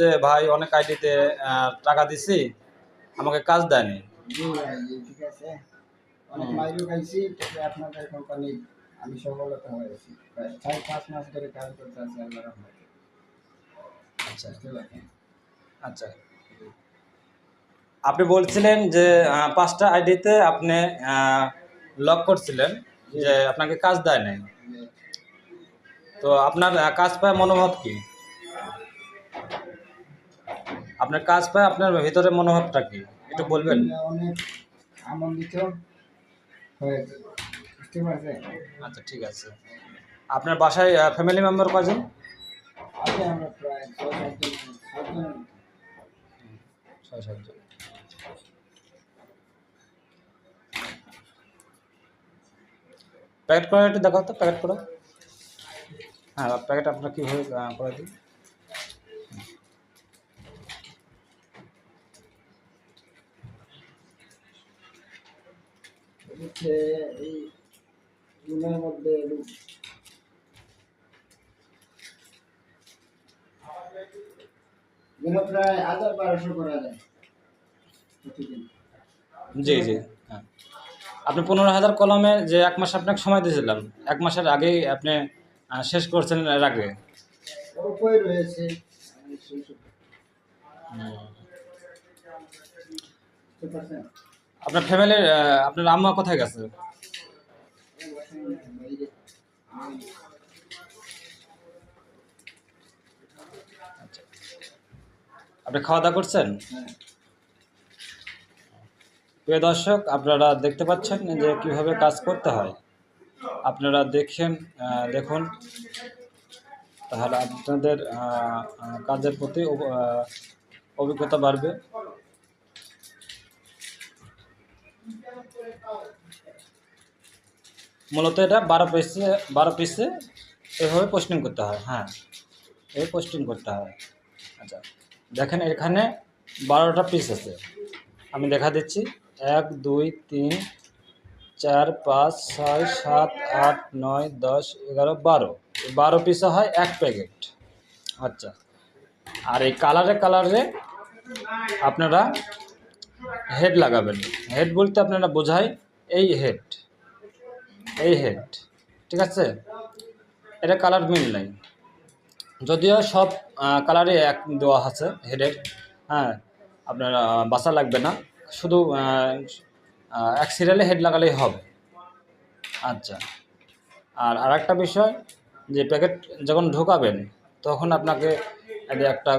যে ভাই অনেক আইডিতে টাকা দিছি, আমাকে কাজ দেয়নি। জি ভাই, জি ঠিক আছে। অনেক মাইরও খাইছি, তবে আপনাদের কোম্পানি আমি সফলতা হয়েছি। প্রায় 4-5 মাস ধরে কাজ করতে আছি আল্লাহর রহমতে। আচ্ছা বুঝতে পারছেন? আচ্ছা, আপনি বলছিলেন যে 5টা আইডিতে আপনি লক করছিলেন, জি, যে আপনাকে কাজ দেয় নাই। জি। তো আপনার কাজ পায় মনোভাব কি? আপনার কাজ পায় আপনার ভিতরে মনোভাবটা কি একটু বলবেন? আলহামদুলিল্লাহ অনেক আনন্দিত হয়েছে। বুঝতে পারছেন? আচ্ছা ঠিক আছে। আপনার বাসায় ফ্যামিলি মেম্বার কজন? আছে আমরা প্রায় 6-7 জন। 6-7 জন। প্যাকেট করে একটু দেখাও তো, প্যাকেট করো। হ্যাঁ, প্যাকেট আপনার কীভাবে করে দিই? হচ্ছে এই রুমের মধ্যে দিনে প্রায় 1000-1200 করা যায় প্রতিদিন। জি জি, হ্যাঁ। আপনি 15,000 কলমে যে 1 মাস আপনাকে সময় দিয়েছিলাম, 1 মাসের আগেই আপনি শেষ করছেন এর আগে। অল্পই রয়েছে। আমি সেই সব বুঝতে পারছেন? আপনার ফ্যামিলির আপনার আম্মা কোথায় গেছে? আচ্ছা, আপনি খাওয়া দাওয়া করছেন? হ্যাঁ। প্রিয় দর্শক, আপনারা দেখতে পাচ্ছেন যে কিভাবে কাজ করতে হয়। আপনারা দেখুন, তাহলে আপনাদের কাজের প্রতি অভিজ্ঞতা বাড়বে। মূলত এটা 12 পিসে এভাবে পোস্টিং করতে হয়। হ্যাঁ, এই পোস্টিং করতে হয়। আচ্ছা, দেখেন এখানে 12টা পিস আছে। আমি দেখা দিচ্ছি 1 2 3 4 5 6 7 8 9 10 11 12। 12 পিসে হয় 1 প্যাকেট। আচ্ছা, আর এই কালারে আপনারা হেড লাগাবেন। হেড বলতে আপনারা বোঝায় এই হেড, ঠিক আছে? এটা কালার মিল নাই, যদিও সব কালারে এক দেওয়া আছে হেডের। হ্যাঁ, আপনার বাসা লাগবে না, শুধু এক সিরিয়ালে হেড লাগালেই হবে। আচ্ছা, আর আরেকটা বিষয়, যে প্যাকেট যখন ঢোকাবেন তখন আপনাকে একটা